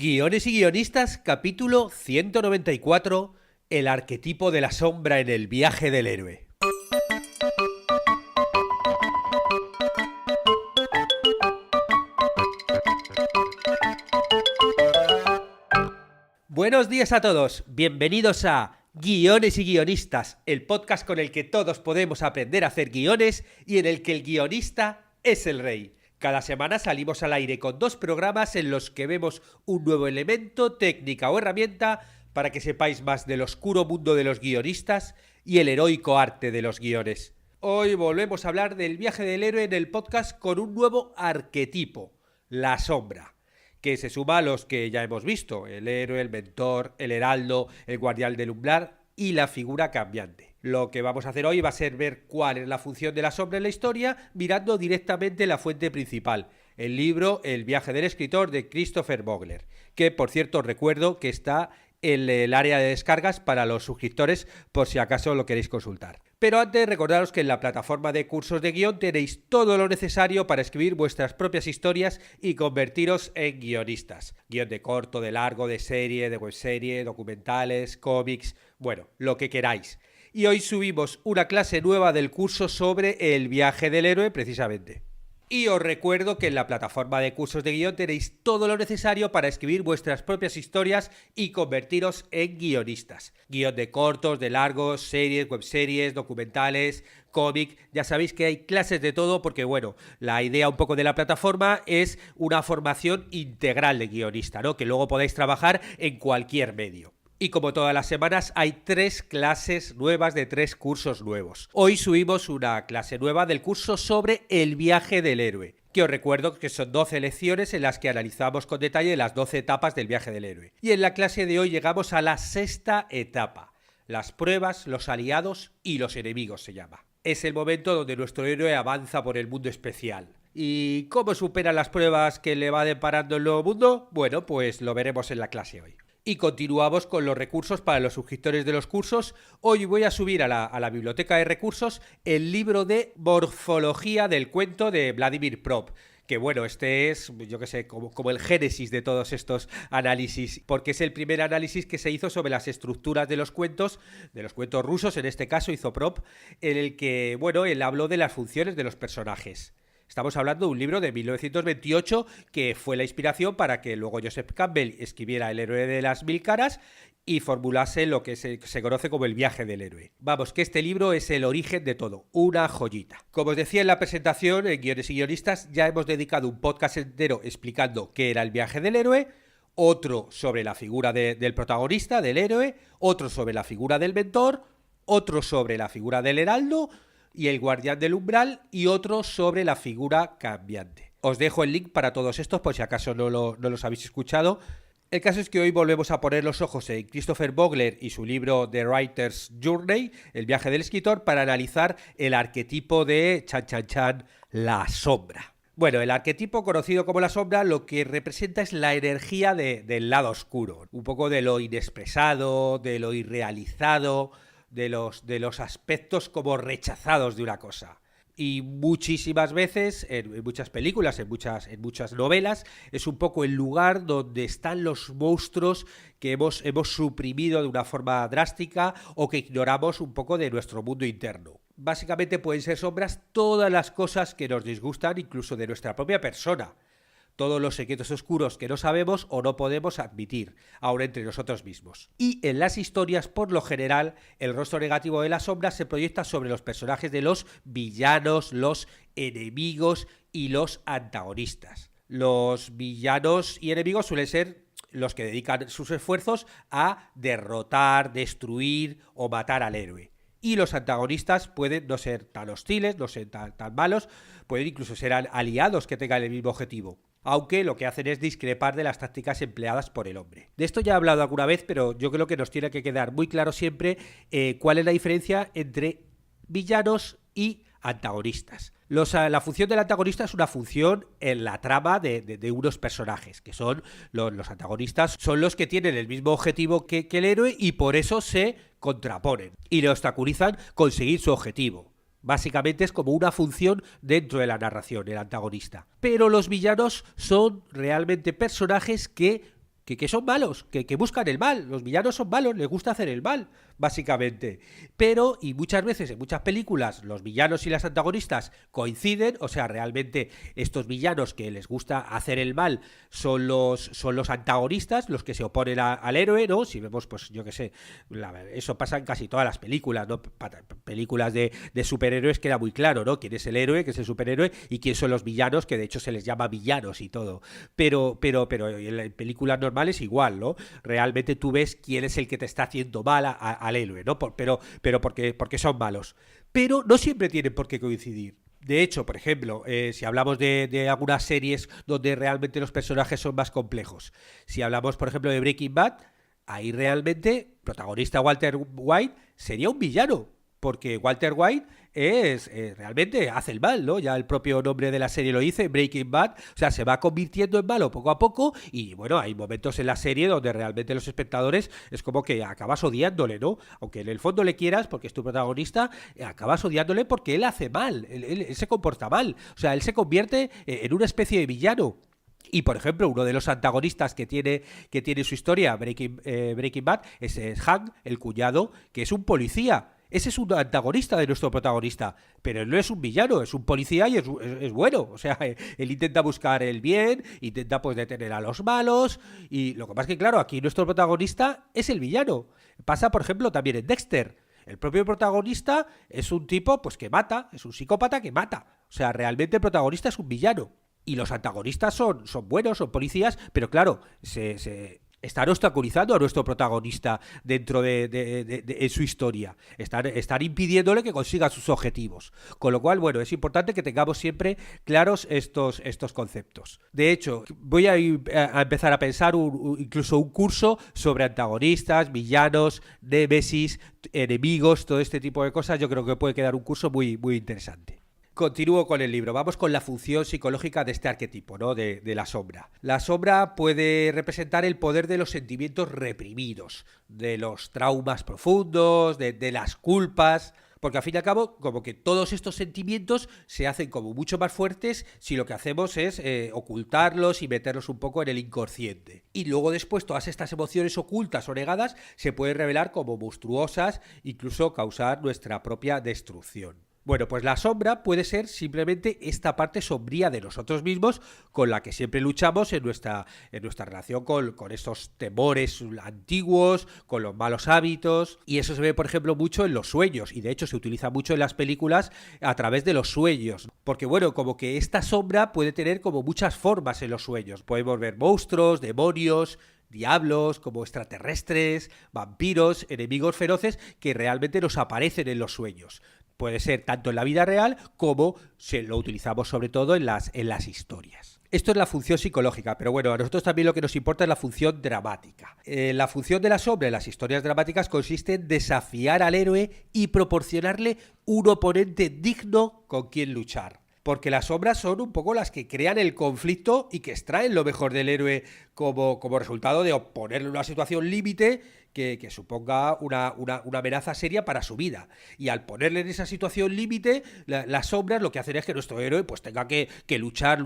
Guiones y guionistas, capítulo 194, el arquetipo de la sombra en el viaje del héroe. Buenos días a todos, bienvenidos a Guiones y guionistas, el podcast con el que todos podemos aprender a hacer guiones y en el que el guionista es el rey. Cada semana salimos al aire con 2 programas en los que vemos un nuevo elemento, técnica o herramienta para que sepáis más del oscuro mundo de los guionistas y el heroico arte de los guiones. Hoy volvemos a hablar del viaje del héroe en el podcast con un nuevo arquetipo, la sombra, que se suma a los que ya hemos visto, el héroe, el mentor, el heraldo, el guardián del umbral y la figura cambiante. Lo que vamos a hacer hoy va a ser ver cuál es la función de la sombra en la historia mirando directamente la fuente principal, el libro El viaje del escritor de Christopher Vogler, que por cierto recuerdo que está en el área de descargas para los suscriptores por si acaso lo queréis consultar. Pero antes recordaros que en la plataforma de cursos de guión tenéis todo lo necesario para escribir vuestras propias historias y convertiros en guionistas. Guión de corto, de largo, de serie, de webserie, documentales, cómics, bueno, lo que queráis. Y hoy subimos una clase nueva del curso sobre el viaje del héroe precisamente. Y os recuerdo que en la plataforma de cursos de guión tenéis todo lo necesario para escribir vuestras propias historias y convertiros en guionistas. Guión de cortos, de largos, series, webseries, documentales, cómic. Ya sabéis que hay clases de todo porque, bueno, la idea un poco de la plataforma es una formación integral de guionista, ¿no? Que luego podáis trabajar en cualquier medio. Y como todas las semanas hay 3 clases nuevas de 3 cursos nuevos. Hoy subimos una clase nueva del curso sobre el viaje del héroe, que os recuerdo que son 12 lecciones en las que analizamos con detalle las 12 etapas del viaje del héroe. Y en la clase de hoy llegamos a la 6ª etapa, las pruebas, los aliados y los enemigos se llama. Es el momento donde nuestro héroe avanza por el mundo especial. ¿Y cómo supera las pruebas que le va deparando el nuevo mundo? Bueno, pues lo veremos en la clase hoy. Y continuamos con los recursos para los suscriptores de los cursos. Hoy voy a subir a la biblioteca de recursos el libro de morfología del cuento de Vladimir Prop. Que bueno, este es, yo que sé, como el génesis de todos estos análisis, porque es el primer análisis que se hizo sobre las estructuras de los cuentos rusos, en este caso hizo Prop, en el que, bueno, él habló de las funciones de los personajes. Estamos hablando de un libro de 1928 que fue la inspiración para que luego Joseph Campbell escribiera El héroe de las 1000 caras y formulase lo que se conoce como el viaje del héroe. Vamos, que este libro es el origen de todo, una joyita. Como os decía en la presentación, en Guiones y Guionistas ya hemos dedicado un podcast entero explicando qué era el viaje del héroe, otro sobre la figura del protagonista, del héroe, otro sobre la figura del mentor, otro sobre la figura del heraldo y el guardián del umbral y otro sobre la figura cambiante. Os dejo el link para todos estos por si acaso no los habéis escuchado. El caso es que hoy volvemos a poner los ojos en Christopher Vogler y su libro The Writer's Journey, el viaje del escritor, para analizar el arquetipo de la sombra. Bueno, el arquetipo conocido como la sombra lo que representa es la energía del lado oscuro, un poco de lo inexpresado, de lo irrealizado, de los aspectos como rechazados de una cosa. Y muchísimas veces, en muchas películas, en muchas novelas, es un poco el lugar donde están los monstruos que hemos suprimido de una forma drástica o que ignoramos un poco de nuestro mundo interno. Básicamente pueden ser sombras todas las cosas que nos disgustan, incluso de nuestra propia persona. Todos los secretos oscuros que no sabemos o no podemos admitir, aún entre nosotros mismos. Y en las historias, por lo general, el rostro negativo de la sombra se proyecta sobre los personajes de los villanos, los enemigos y los antagonistas. Los villanos y enemigos suelen ser los que dedican sus esfuerzos a derrotar, destruir o matar al héroe. Y los antagonistas pueden no ser tan hostiles, no ser tan malos, pueden incluso ser aliados que tengan el mismo objetivo. Aunque lo que hacen es discrepar de las tácticas empleadas por el hombre. De esto ya he hablado alguna vez, pero yo creo que nos tiene que quedar muy claro siempre cuál es la diferencia entre villanos y antagonistas. La función del antagonista es una función en la trama de unos personajes, que son los antagonistas, son los que tienen el mismo objetivo que el héroe y por eso se contraponen y le obstaculizan conseguir su objetivo. Básicamente es como una función dentro de la narración, el antagonista. Pero los villanos son realmente personajes que que son malos, que buscan el mal. Los villanos son malos, les gusta hacer el mal, básicamente. Pero, y muchas veces en muchas películas, los villanos y las antagonistas coinciden, o sea, realmente estos villanos que les gusta hacer el mal son los antagonistas, los que se oponen al héroe, ¿no? Si vemos, pues yo qué sé, eso pasa en casi todas las películas, ¿no? Películas de superhéroes queda muy claro, ¿no? Quién es el héroe, que es el superhéroe, y quién son los villanos, que de hecho se les llama villanos y todo. Pero en películas normales igual, ¿no? Realmente tú ves quién es el que te está haciendo mal al héroe, ¿no? Pero porque son malos. Pero no siempre tienen por qué coincidir. De hecho, por ejemplo, si hablamos de algunas series donde realmente los personajes son más complejos, si hablamos, por ejemplo, de Breaking Bad, ahí realmente protagonista Walter White sería un villano, porque Walter White realmente hace el mal, ¿no? Ya el propio nombre de la serie lo dice, Breaking Bad, o sea, se va convirtiendo en malo poco a poco y bueno, hay momentos en la serie donde realmente los espectadores es como que acabas odiándole, ¿no? Aunque en el fondo le quieras porque es tu protagonista, acabas odiándole porque él hace mal, él se comporta mal, o sea, él se convierte en una especie de villano. Y, por ejemplo, uno de los antagonistas que tiene su historia, Breaking Bad, es Hank, el cuñado, que es un policía. Ese es un antagonista de nuestro protagonista, pero él no es un villano, es un policía y es bueno. O sea, él intenta buscar el bien, intenta pues detener a los malos, y lo que pasa es que, claro, aquí nuestro protagonista es el villano. Pasa, por ejemplo, también en Dexter. El propio protagonista es un tipo pues que mata, es un psicópata que mata. O sea, realmente el protagonista es un villano. Y los antagonistas son buenos, son policías, pero claro, están obstaculizando a nuestro protagonista dentro de su historia. Están impidiéndole que consiga sus objetivos. Con lo cual, bueno, es importante que tengamos siempre claros estos conceptos. De hecho, voy a empezar a pensar incluso un curso sobre antagonistas, villanos, némesis, enemigos, todo este tipo de cosas. Yo creo que puede quedar un curso muy, muy interesante. Continúo con el libro. Vamos con la función psicológica de este arquetipo, ¿no? De la sombra. La sombra puede representar el poder de los sentimientos reprimidos, de los traumas profundos, de las culpas. Porque al fin y al cabo, como que todos estos sentimientos se hacen como mucho más fuertes si lo que hacemos es ocultarlos y meterlos un poco en el inconsciente. Y luego después todas estas emociones ocultas o negadas se pueden revelar como monstruosas, incluso causar nuestra propia destrucción. Bueno, pues la sombra puede ser simplemente esta parte sombría de nosotros mismos con la que siempre luchamos en nuestra relación con esos temores antiguos, con los malos hábitos. Y eso se ve, por ejemplo, mucho en los sueños. Y de hecho se utiliza mucho en las películas a través de los sueños. Porque bueno, como que esta sombra puede tener como muchas formas en los sueños. Podemos ver monstruos, demonios, diablos, como extraterrestres, vampiros, enemigos feroces que realmente nos aparecen en los sueños. Puede ser tanto en la vida real como lo utilizamos sobre todo en las historias. Esto es la función psicológica, pero bueno, a nosotros también lo que nos importa es la función dramática. La función de la sombra en las historias dramáticas consiste en desafiar al héroe y proporcionarle un oponente digno con quien luchar. Porque las sombras son un poco las que crean el conflicto y que extraen lo mejor del héroe como resultado de ponerle una situación límite que suponga una amenaza seria para su vida. Y al ponerle en esa situación límite, las sombras lo que hacen es que nuestro héroe pues tenga que luchar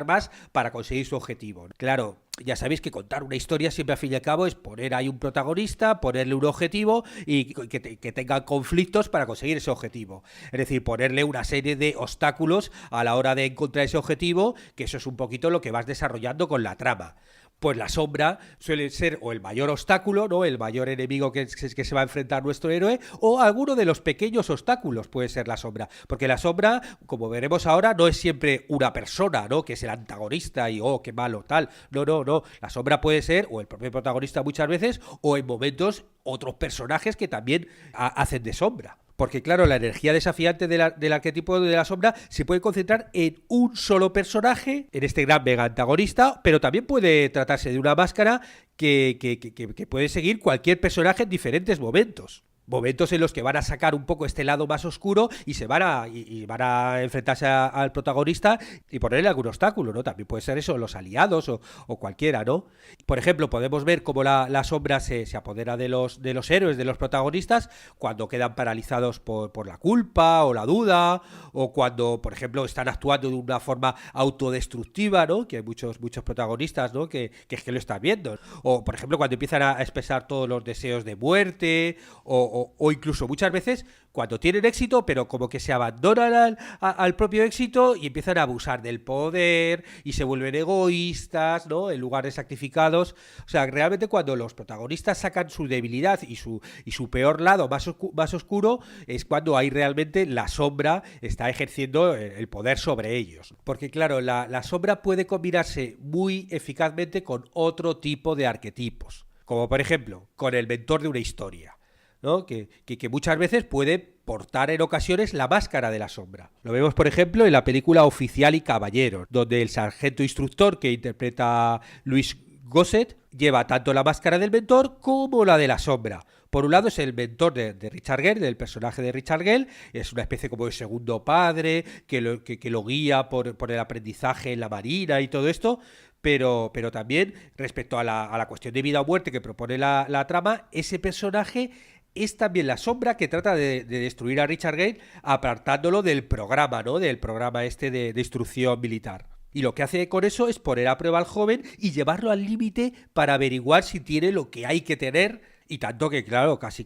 más para conseguir su objetivo. Claro, ya sabéis que contar una historia siempre al fin y al cabo es poner ahí un protagonista, ponerle un objetivo y que tenga conflictos para conseguir ese objetivo. Es decir, ponerle una serie de obstáculos a la hora de encontrar ese objetivo, que eso es un poquito lo que vas desarrollando con la trama. Pues la sombra suele ser o el mayor obstáculo, ¿no? El mayor enemigo que se va a enfrentar nuestro héroe, o alguno de los pequeños obstáculos puede ser la sombra. Porque la sombra, como veremos ahora, no es siempre una persona, ¿no? Que es el antagonista y qué malo, tal. No. La sombra puede ser o el propio protagonista muchas veces, o en momentos otros personajes que también hacen de sombra. Porque claro, la energía desafiante del arquetipo de la sombra se puede concentrar en un solo personaje, en este gran mega antagonista, pero también puede tratarse de una máscara que puede seguir cualquier personaje en diferentes momentos. Momentos en los que van a sacar un poco este lado más oscuro y van a enfrentarse al protagonista y ponerle algún obstáculo, ¿no? También puede ser eso, los aliados o cualquiera, ¿no? Por ejemplo, podemos ver cómo la sombra se apodera de los héroes, de los protagonistas, cuando quedan paralizados por la culpa o la duda, o cuando, por ejemplo, están actuando de una forma autodestructiva, ¿no? Que hay muchos protagonistas, ¿no? Que es que lo están viendo. O, por ejemplo, cuando empiezan a expresar todos los deseos de muerte, o incluso muchas veces cuando tienen éxito, pero como que se abandonan al propio éxito y empiezan a abusar del poder y se vuelven egoístas, ¿no? En lugar de sacrificados. O sea, realmente cuando los protagonistas sacan su debilidad y su peor lado más oscuro, es cuando ahí realmente la sombra está ejerciendo el poder sobre ellos. Porque claro, la sombra puede combinarse muy eficazmente con otro tipo de arquetipos, como por ejemplo con el mentor de una historia, ¿no? Que muchas veces puede portar en ocasiones la máscara de la sombra. Lo vemos, por ejemplo, en la película Oficial y Caballero, donde el sargento instructor que interpreta Luis Gossett lleva tanto la máscara del mentor como la de la sombra. Por un lado es el mentor de Richard Gere, del personaje de Richard Gere, es una especie como de segundo padre que lo guía por el aprendizaje en la marina y todo esto, pero también respecto a la cuestión de vida o muerte que propone la trama, ese personaje es también la sombra que trata de destruir a Richard Gere apartándolo del programa, ¿no? Del programa este de instrucción militar. Y lo que hace con eso es poner a prueba al joven y llevarlo al límite para averiguar si tiene lo que hay que tener. Y tanto que, claro, casi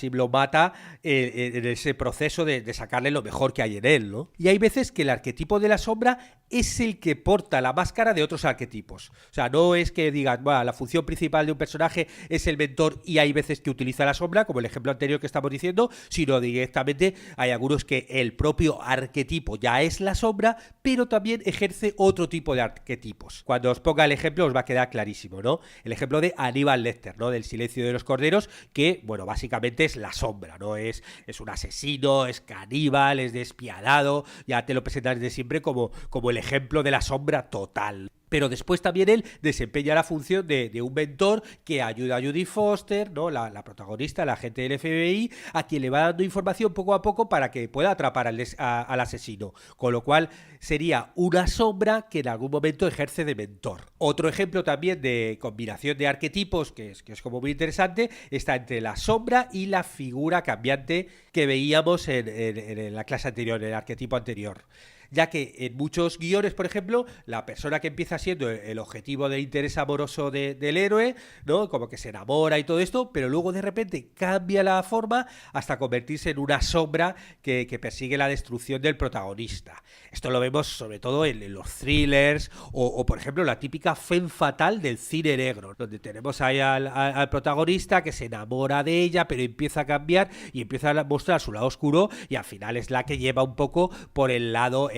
lo mata en ese proceso de sacarle lo mejor que hay en él, ¿no? Y hay veces que el arquetipo de la sombra es el que porta la máscara de otros arquetipos. O sea, no es que digan, bueno, la función principal de un personaje es el mentor y hay veces que utiliza la sombra, como el ejemplo anterior que estamos diciendo, sino directamente hay algunos que el propio arquetipo ya es la sombra, pero también ejerce otro tipo de arquetipos. Cuando os ponga el ejemplo os va a quedar clarísimo, ¿no? El ejemplo de Aníbal Lecter, ¿no? Del Silencio de los Corderos, que, bueno, básicamente es la sombra, ¿no? Es un asesino, es caníbal, es despiadado, ya te lo presentas de siempre como el ejemplo de la sombra total. Pero después también él desempeña la función de un mentor que ayuda a Judy Foster, ¿no? La protagonista, la agente del FBI, a quien le va dando información poco a poco para que pueda atrapar al asesino. Con lo cual sería una sombra que en algún momento ejerce de mentor. Otro ejemplo también de combinación de arquetipos, que es como muy interesante, está entre la sombra y la figura cambiante que veíamos en la clase anterior, en el arquetipo anterior. Ya que en muchos guiones, por ejemplo, la persona que empieza siendo el objetivo del interés amoroso del héroe, ¿no? Como que se enamora y todo esto, pero luego de repente cambia la forma hasta convertirse en una sombra que persigue la destrucción del protagonista. Esto lo vemos sobre todo en los thrillers o, por ejemplo, la típica femme fatale del cine negro, donde tenemos ahí al protagonista que se enamora de ella, pero empieza a cambiar y empieza a mostrar su lado oscuro y al final es la que lleva un poco por el lado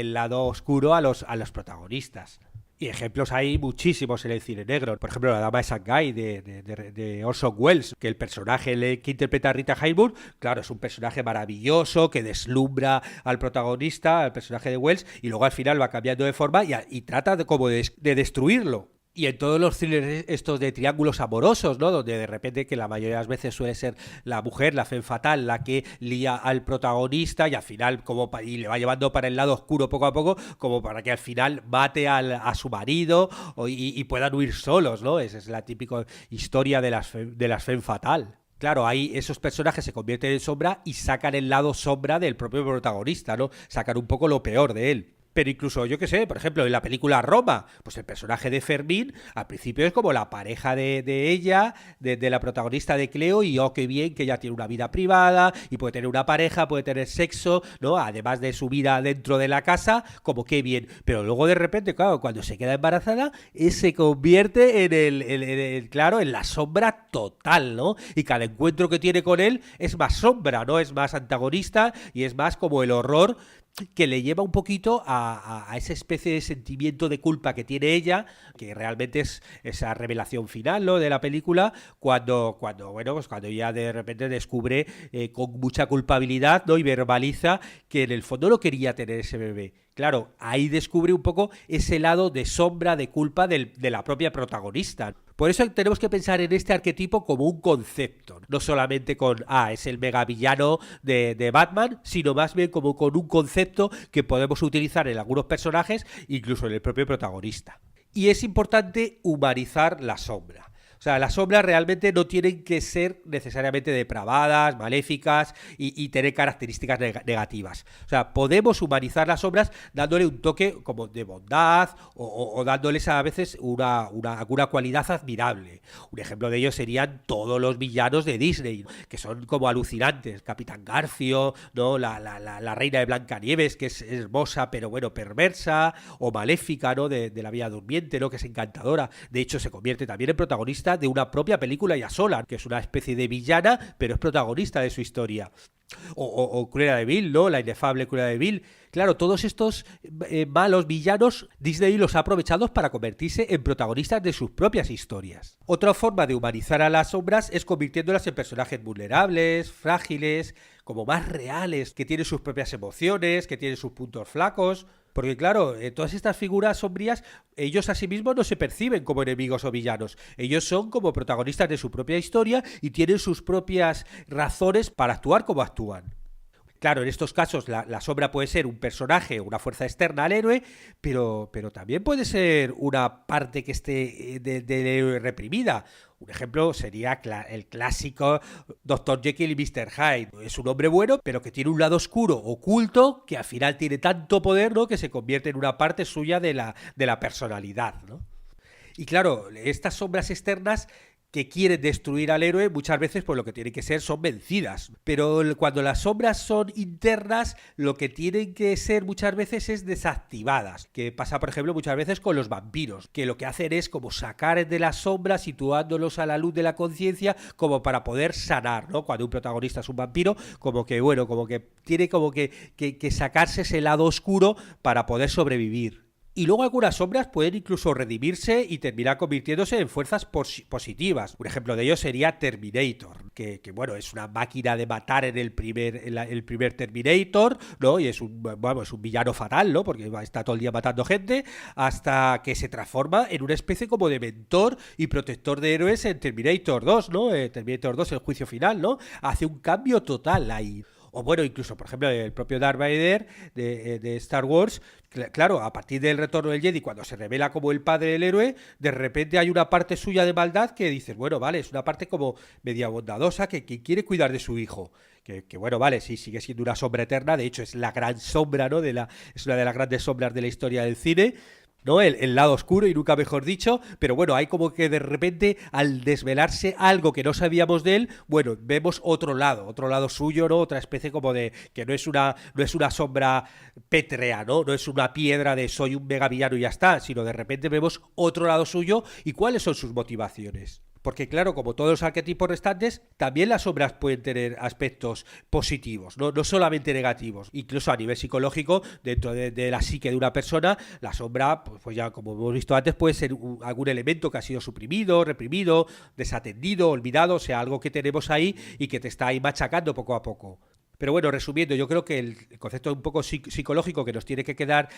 oscuro a los protagonistas. Y ejemplos hay muchísimos en el cine negro. Por ejemplo, La dama de Shanghái de Orson Welles, que el personaje que interpreta a Rita Hayworth, claro, es un personaje maravilloso que deslumbra al protagonista, al personaje de Welles, y luego al final va cambiando de forma y trata de destruirlo. Y en todos los thrillers estos de triángulos amorosos, ¿no? Donde de repente, que la mayoría de las veces suele ser la mujer, la femme fatale, la que lía al protagonista y al final y le va llevando para el lado oscuro poco a poco, como para que al final mate a su marido y puedan huir solos, ¿no? Esa es la típica historia de las femme fatale. Claro, ahí esos personajes se convierten en sombra y sacan el lado sombra del propio protagonista, ¿no? Sacan un poco lo peor de él. Pero incluso, yo qué sé, por ejemplo, en la película Roma, pues el personaje de Fermín al principio es como la pareja de ella, de la protagonista de Cleo, y qué bien que ella tiene una vida privada y puede tener una pareja, puede tener sexo, ¿no? Además de su vida dentro de la casa, como qué bien. Pero luego de repente, claro, cuando se queda embarazada, se convierte en la sombra total, ¿no? Y cada encuentro que tiene con él es más sombra, ¿no? Es más antagonista y es más como el horror que le lleva un poquito a esa especie de sentimiento de culpa que tiene ella, que realmente es esa revelación final, ¿no? De la película, cuando ella de repente descubre con mucha culpabilidad, ¿no? Y verbaliza que en el fondo no quería tener ese bebé. Claro, ahí descubre un poco ese lado de sombra, de culpa de la propia protagonista. Por eso tenemos que pensar en este arquetipo como un concepto, no solamente es el megavillano de Batman, sino más bien como con un concepto que podemos utilizar en algunos personajes, incluso en el propio protagonista. Y es importante humanizar la sombra. O sea, las sombras realmente no tienen que ser necesariamente depravadas, maléficas y tener características negativas. O sea, podemos humanizar las sombras dándole un toque como de bondad o dándoles a veces alguna cualidad admirable. Un ejemplo de ello serían todos los villanos de Disney, que son como alucinantes. Capitán Garfio, ¿no? La reina de Blancanieves, que es hermosa pero bueno, perversa, o Maléfica, ¿no? De la Bella Durmiente, ¿no? Que es encantadora. De hecho, se convierte también en protagonista de una propia película ya sola, que es una especie de villana, pero es protagonista de su historia. O Cruella de Vil, ¿no? La inefable Cruella de Vil. Claro, todos estos malos villanos, Disney los ha aprovechado para convertirse en protagonistas de sus propias historias. Otra forma de humanizar a las sombras es convirtiéndolas en personajes vulnerables, frágiles, como más reales, que tienen sus propias emociones, que tienen sus puntos flacos. Porque claro, todas estas figuras sombrías, ellos a sí mismos no se perciben como enemigos o villanos. Ellos son como protagonistas de su propia historia y tienen sus propias razones para actuar como actúan. Claro, en estos casos la sombra puede ser un personaje, una fuerza externa al héroe, pero también puede ser una parte que esté del héroe reprimida. Un ejemplo sería el clásico Dr. Jekyll y Mr. Hyde. Es un hombre bueno, pero que tiene un lado oscuro, oculto, que al final tiene tanto poder, ¿no? Que se convierte en una parte suya de la personalidad, ¿no? Y claro, estas sombras externas que quieren destruir al héroe, muchas veces pues lo que tienen que ser son vencidas. Pero cuando las sombras son internas, lo que tienen que ser muchas veces es desactivadas. Que pasa, por ejemplo, muchas veces con los vampiros, que lo que hacen es como sacar de las sombras, situándolos a la luz de la conciencia, como para poder sanar, ¿no? Cuando un protagonista es un vampiro, como que, bueno, como que tiene como que sacarse ese lado oscuro para poder sobrevivir. Y luego algunas sombras pueden incluso redimirse y terminar convirtiéndose en fuerzas positivas. Un ejemplo de ello sería Terminator, que bueno, es una máquina de matar en el primer Terminator, ¿no? Y es un villano fatal, ¿no? Porque está todo el día matando gente, hasta que se transforma en una especie como de mentor y protector de héroes en Terminator 2, ¿no? Terminator 2, el juicio final, ¿no? Hace un cambio total ahí. O bueno, incluso, por ejemplo, el propio Darth Vader de Star Wars, claro, a partir del retorno del Jedi, cuando se revela como el padre del héroe, de repente hay una parte suya de maldad que dices, bueno, vale, es una parte como media bondadosa que quiere cuidar de su hijo. Que bueno, vale, sí, sigue siendo una sombra eterna, de hecho es la gran sombra, ¿no? Es una de las grandes sombras de la historia del cine, ¿no? El lado oscuro y nunca mejor dicho, pero bueno, hay como que de repente al desvelarse algo que no sabíamos de él, bueno, vemos otro lado suyo, ¿no? Otra especie como de que no es una sombra pétrea, ¿no? No es una piedra de soy un megavillano y ya está, sino de repente vemos otro lado suyo y cuáles son sus motivaciones. Porque claro, como todos los arquetipos restantes, también las sombras pueden tener aspectos positivos, no solamente negativos. Incluso a nivel psicológico, dentro de la psique de una persona, la sombra, pues ya como hemos visto antes, puede ser algún elemento que ha sido suprimido, reprimido, desatendido, olvidado, o sea, algo que tenemos ahí y que te está ahí machacando poco a poco. Pero bueno, resumiendo, yo creo que el concepto un poco psicológico que nos tiene que quedar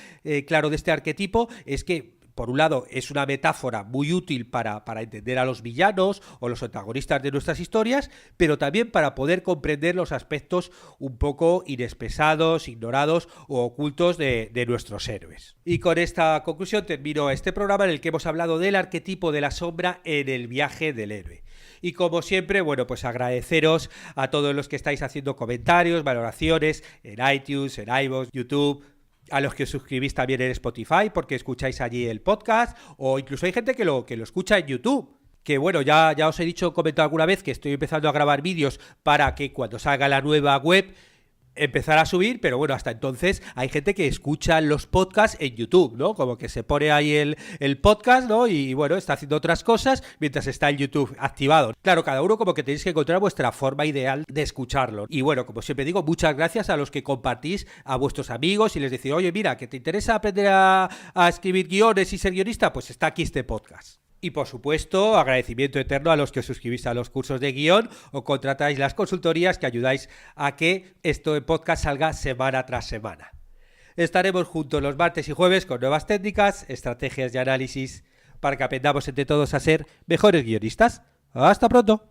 claro de este arquetipo es que, por un lado, es una metáfora muy útil para entender a los villanos o los antagonistas de nuestras historias, pero también para poder comprender los aspectos un poco inexpresados, ignorados o ocultos de nuestros héroes. Y con esta conclusión termino este programa en el que hemos hablado del arquetipo de la sombra en el viaje del héroe. Y como siempre, bueno, pues agradeceros a todos los que estáis haciendo comentarios, valoraciones en iTunes, en iVoox, YouTube, a los que os suscribís también en Spotify porque escucháis allí el podcast, o incluso hay gente que lo escucha en YouTube. Que bueno, ya os he comentado alguna vez que estoy empezando a grabar vídeos para que cuando salga la nueva web empezar a subir, pero bueno, hasta entonces hay gente que escucha los podcasts en YouTube, ¿no? Como que se pone ahí el podcast, ¿no? Y bueno, está haciendo otras cosas mientras está el YouTube activado. Claro, cada uno como que tenéis que encontrar vuestra forma ideal de escucharlo. Y bueno, como siempre digo, muchas gracias a los que compartís a vuestros amigos y les decís, oye, mira, que te interesa aprender a escribir guiones y ser guionista, pues está aquí este podcast. Y por supuesto, agradecimiento eterno a los que os suscribís a los cursos de guión o contratáis las consultorías que ayudáis a que este podcast salga semana tras semana. Estaremos juntos los martes y jueves con nuevas técnicas, estrategias y análisis para que aprendamos entre todos a ser mejores guionistas. ¡Hasta pronto!